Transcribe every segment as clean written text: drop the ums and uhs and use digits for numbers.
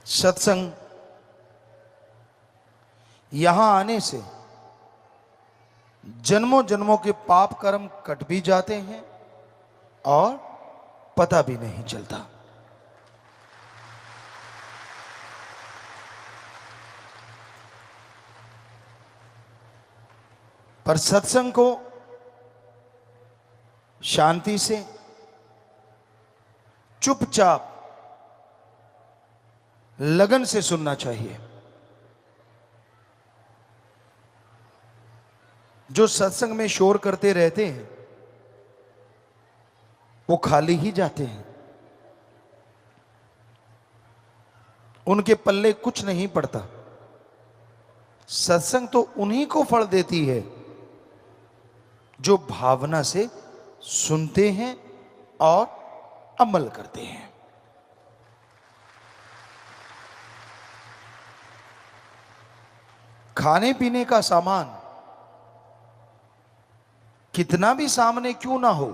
सत्संग यहां आने से जन्मों जन्मों के पाप कर्म कट भी जाते हैं और पता भी नहीं चलता। पर सत्संग को शांति से चुपचाप लगन से सुनना चाहिए। जो सत्संग में शोर करते रहते हैं वो खाली ही जाते हैं, उनके पल्ले कुछ नहीं पड़ता। सत्संग तो उन्हीं को फल देती है जो भावना से सुनते हैं और अमल करते हैं। खाने पीने का सामान कितना भी सामने क्यों ना हो,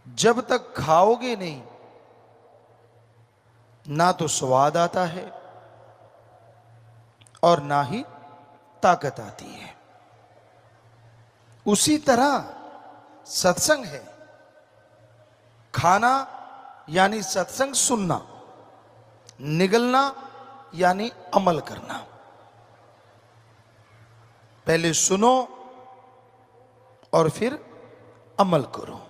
जब तक खाओगे नहीं ना तो स्वाद आता है और ना ही ताकत आती है। उसी तरह सत्संग है। खाना यानी सत्संग सुनना, निगलना यानी अमल करना। पहले सुनो और फिर अमल करो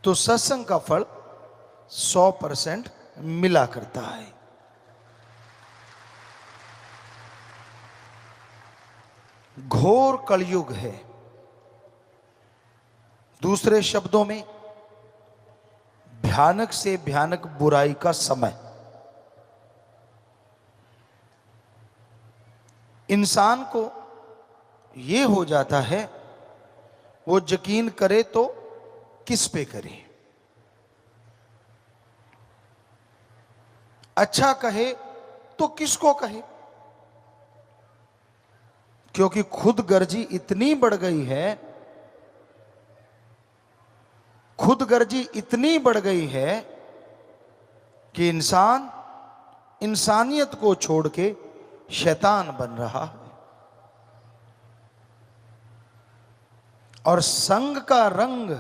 तो सत्संग का फल 100% मिला करता है। घोर कलयुग है, दूसरे शब्दों में भयानक से भयानक बुराई का समय। इंसान को यह हो जाता है वो यकीन करे तो किस पे करे, अच्छा कहे तो किसको कहे, क्योंकि खुद गर्जी इतनी बढ़ गई है, खुद गर्जी इतनी बढ़ गई है कि इंसान इंसानियत को छोड़ के शैतान बन रहा है। और संग का रंग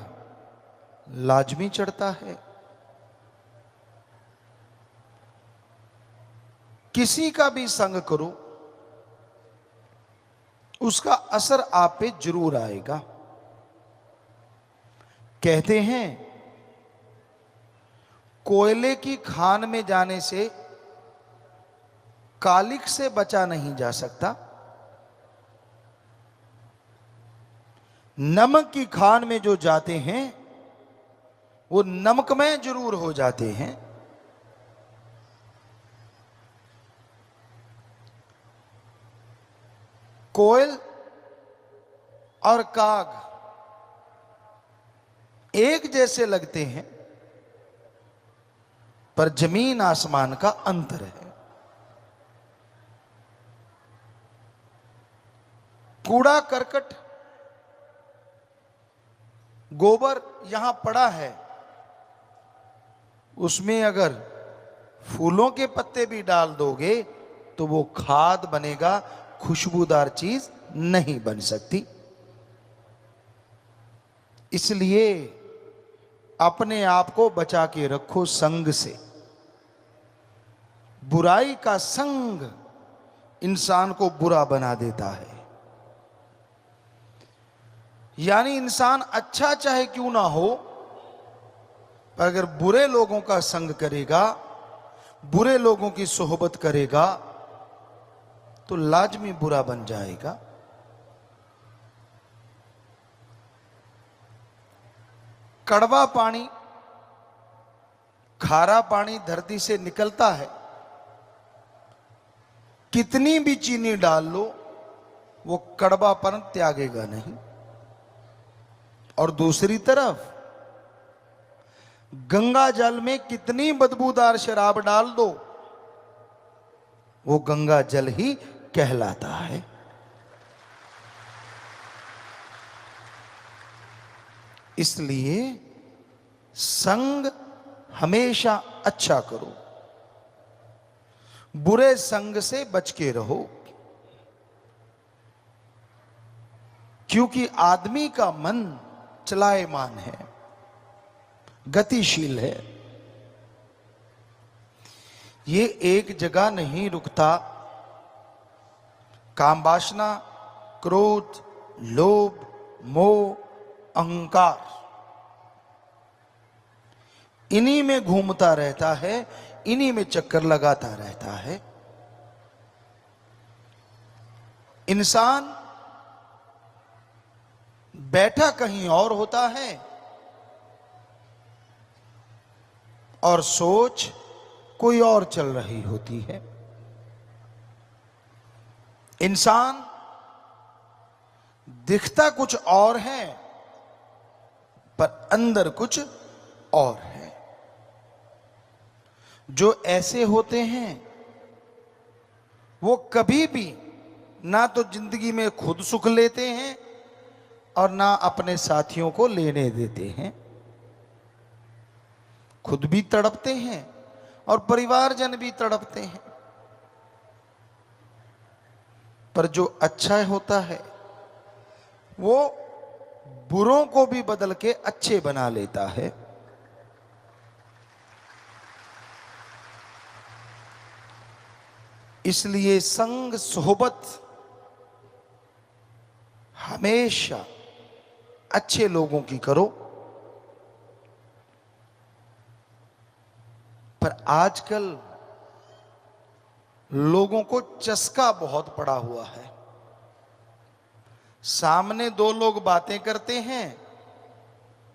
लाजमी चढ़ता है। किसी का भी संग करो उसका असर आप पे जरूर आएगा। कहते हैं कोयले की खान में जाने से कालिख से बचा नहीं जा सकता, नमक की खान में जो जाते हैं वो नमकमय जरूर हो जाते हैं। कोयल और काग एक जैसे लगते हैं पर जमीन आसमान का अंतर है। कूड़ा करकट गोबर यहां पड़ा है, उसमें अगर फूलों के पत्ते भी डाल दोगे तो वो खाद बनेगा, खुशबूदार चीज नहीं बन सकती। इसलिए अपने आप को बचा के रखो संग से। बुराई का संग इंसान को बुरा बना देता है। यानी इंसान अच्छा चाहे क्यों ना हो, पर अगर बुरे लोगों का संग करेगा, बुरे लोगों की सोहबत करेगा तो लाजमी बुरा बन जाएगा। कड़वा पानी, खारा पानी धरती से निकलता है, कितनी भी चीनी डाल लो वो कड़वापन त्यागेगा नहीं। और दूसरी तरफ गंगा जल में कितनी बदबूदार शराब डाल दो वो गंगा जल ही कहलाता है। इसलिए संग हमेशा अच्छा करो, बुरे संग से बच के रहो, क्योंकि आदमी का मन चलायमान है, गतिशील है। ये एक जगह नहीं रुकता। काम वासना, क्रोध, लोभ, मोह, अहंकार, इन्हीं में घूमता रहता है, इन्हीं में चक्कर लगाता रहता है। इंसान बैठा कहीं और होता है और सोच कोई और चल रही होती है। इंसान दिखता कुछ और है पर अंदर कुछ और है। जो ऐसे होते हैं वो कभी भी ना तो जिंदगी में खुद सुख लेते हैं और ना अपने साथियों को लेने देते हैं। खुद भी तड़पते हैं और परिवारजन भी तड़पते हैं। पर जो अच्छा होता है वो बुरों को भी बदल के अच्छे बना लेता है। इसलिए संग सोहबत हमेशा अच्छे लोगों की करो। पर आजकल लोगों को चस्का बहुत पड़ा हुआ है। सामने दो लोग बातें करते हैं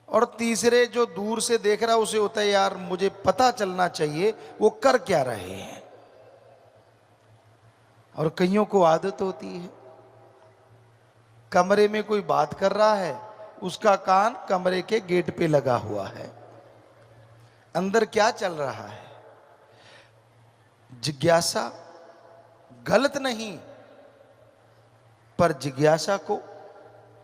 और तीसरे जो दूर से देख रहा है उसे होता है यार मुझे पता चलना चाहिए वो कर क्या रहे हैं। और कईयों को आदत होती है, कमरे में कोई बात कर रहा है, उसका कान कमरे के गेट पे लगा हुआ है, अंदर क्या चल रहा है। जिज्ञासा गलत नहीं, पर जिज्ञासा को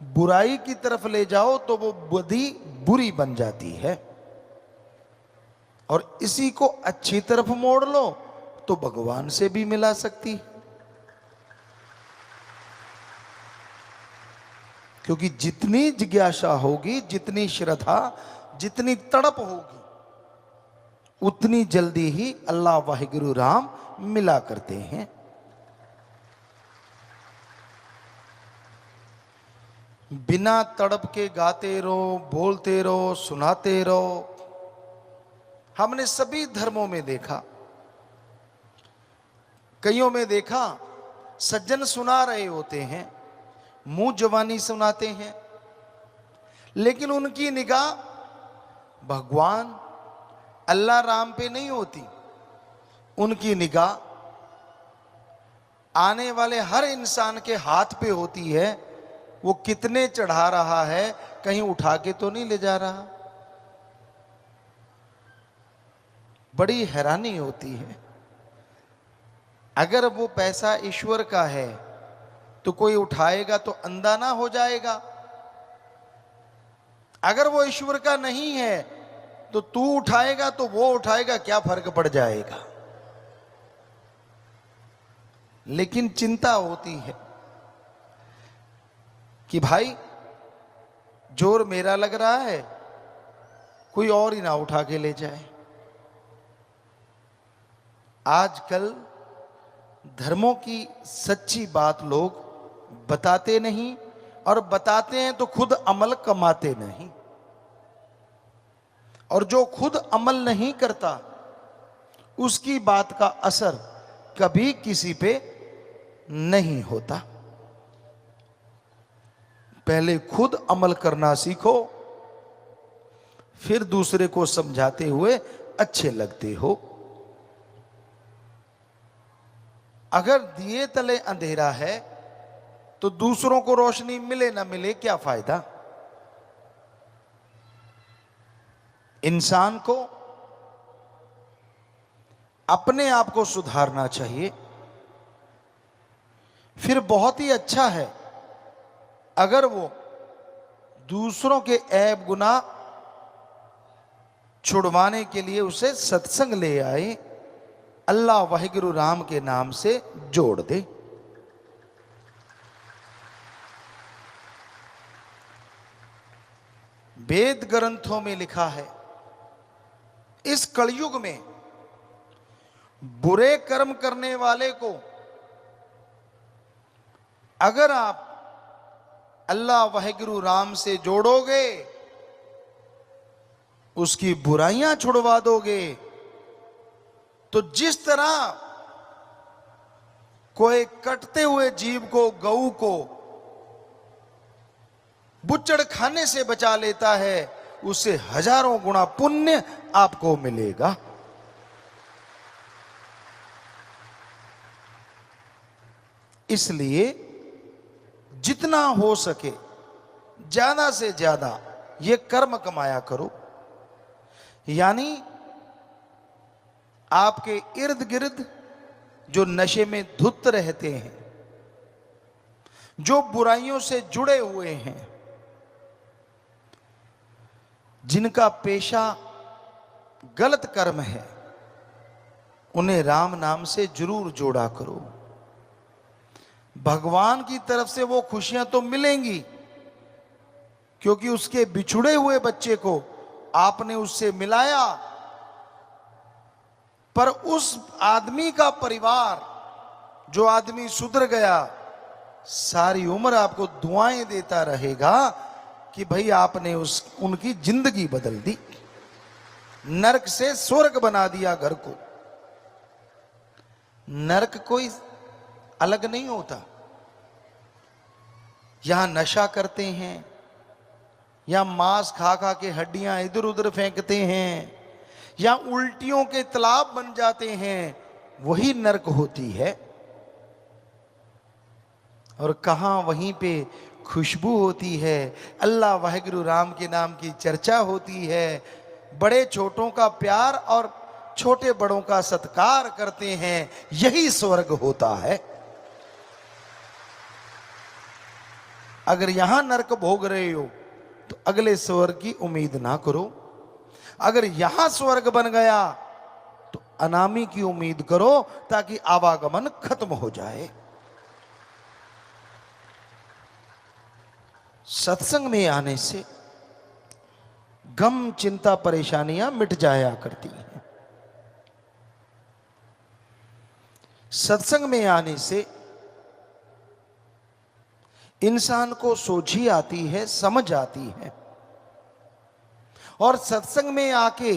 बुराई की तरफ ले जाओ तो वो बुद्धि बुरी बन जाती है, और इसी को अच्छी तरफ मोड़ लो तो भगवान से भी मिला सकती है। क्योंकि जितनी जिज्ञासा होगी, जितनी श्रद्धा, जितनी तड़प होगी, उतनी जल्दी ही अल्लाह वाहिगुरु राम मिला करते हैं। बिना तड़प के गाते रहो, बोलते रहो, सुनाते रहो। हमने सभी धर्मों में देखा, कईयों में देखा सज्जन सुना रहे होते हैं, मुंह जवानी सुनाते हैं, लेकिन उनकी निगाह भगवान अल्लाह राम पे नहीं होती। उनकी निगाह आने वाले हर इंसान के हाथ पे होती है। वो कितने चढ़ा रहा है, कहीं उठा के तो नहीं ले जा रहा। बड़ी हैरानी होती है। अगर वो पैसा ईश्वर का है तो कोई उठाएगा तो अंधा ना हो जाएगा। अगर वो ईश्वर का नहीं है तो तू उठाएगा तो वो उठाएगा, क्या फर्क पड़ जाएगा। लेकिन चिंता होती है कि भाई जोर मेरा लग रहा है, कोई और ही ना उठा के ले जाए। आजकल धर्मों की सच्ची बात लोग बताते नहीं, और बताते हैं तो खुद अमल कमाते नहीं। और जो खुद अमल नहीं करता उसकी बात का असर कभी किसी पे नहीं होता। पहले खुद अमल करना सीखो, फिर दूसरे को समझाते हुए अच्छे लगते हो। अगर दिए तले अंधेरा है तो दूसरों को रोशनी मिले ना मिले क्या फायदा। इंसान को अपने आप को सुधारना चाहिए। फिर बहुत ही अच्छा है अगर वो दूसरों के ऐब गुनाह छुड़वाने के लिए उसे सत्संग ले आए, अल्लाह वाहिगुरु राम के नाम से जोड़ दे। वेद ग्रंथों में लिखा है, इस कलयुग में बुरे कर्म करने वाले को अगर आप अल्लाह वाहिगुरु राम से जोड़ोगे, उसकी बुराइयां छुड़वा दोगे, तो जिस तरह कोई कटते हुए जीव को, गऊ को बुच्चड़ खाने से बचा लेता है, उससे हजारों गुना पुण्य आपको मिलेगा। इसलिए जितना हो सके ज्यादा से ज्यादा ये कर्म कमाया करो। यानी आपके इर्द गिर्द जो नशे में धुत रहते हैं, जो बुराइयों से जुड़े हुए हैं, जिनका पेशा गलत कर्म है, उन्हें राम नाम से जरूर जोड़ा करो। भगवान की तरफ से वो खुशियां तो मिलेंगी, क्योंकि उसके बिछुड़े हुए बच्चे को आपने उससे मिलाया, पर उस आदमी का परिवार, जो आदमी सुधर गया, सारी उम्र आपको दुआएं देता रहेगा कि भाई आपने उनकी जिंदगी बदल दी, नरक से स्वर्ग बना दिया घर को। नरक कोई अलग नहीं होता। यहां नशा करते हैं, या मांस खा खा के हड्डियां इधर उधर फेंकते हैं, या उल्टियों के तालाब बन जाते हैं, वही नरक होती है। और कहां वहीं पे खुशबू होती है, अल्लाह वाहिगुरु राम के नाम की चर्चा होती है, बड़े छोटों का प्यार और छोटे बड़ों का सत्कार करते हैं, यही स्वर्ग होता है। अगर यहां नरक भोग रहे हो तो अगले स्वर्ग की उम्मीद ना करो। अगर यहां स्वर्ग बन गया तो अनामी की उम्मीद करो, ताकि आवागमन खत्म हो जाए। सत्संग में आने से गम, चिंता, परेशानियां मिट जाया करती हैं। सत्संग में आने से इंसान को सोझी आती है, समझ आती है, और सत्संग में आके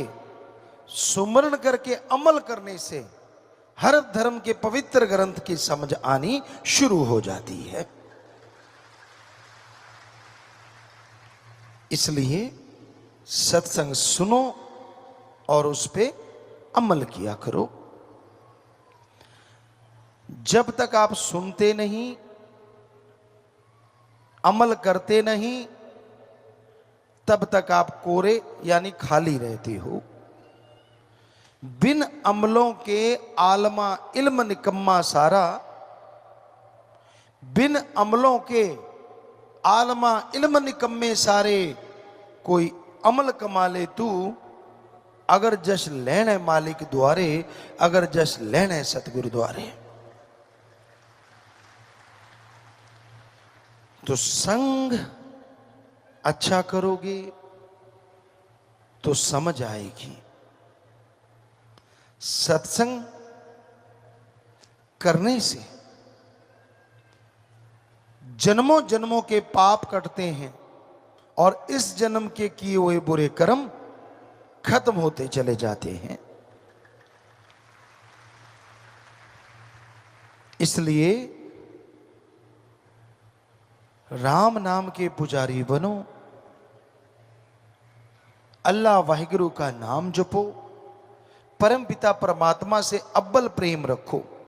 सुमरण करके अमल करने से हर धर्म के पवित्र ग्रंथ की समझ आनी शुरू हो जाती है। इसलिए सत्संग सुनो और उस पे अमल किया करो। जब तक आप सुनते नहीं, अमल करते नहीं, तब तक आप कोरे यानी खाली रहते हो। बिन अमलों के आलमा इल्म निकम्मा सारा, बिन अमलों के आलमा इल्म निकम्मे सारे, कोई अमल कमा ले तू, अगर जश लेने मालिक द्वारे, अगर जश लेने सतगुरु द्वारे। तो संग अच्छा करोगे तो समझ आएगी। सत्संग करने से जन्मों जन्मों के पाप कटते हैं, और इस जन्म के किए हुए बुरे कर्म खत्म होते चले जाते हैं। इसलिए राम नाम के पुजारी बनो, अल्लाह वाहिगुरु का नाम जपो, परम पिता परमात्मा से अव्वल प्रेम रखो।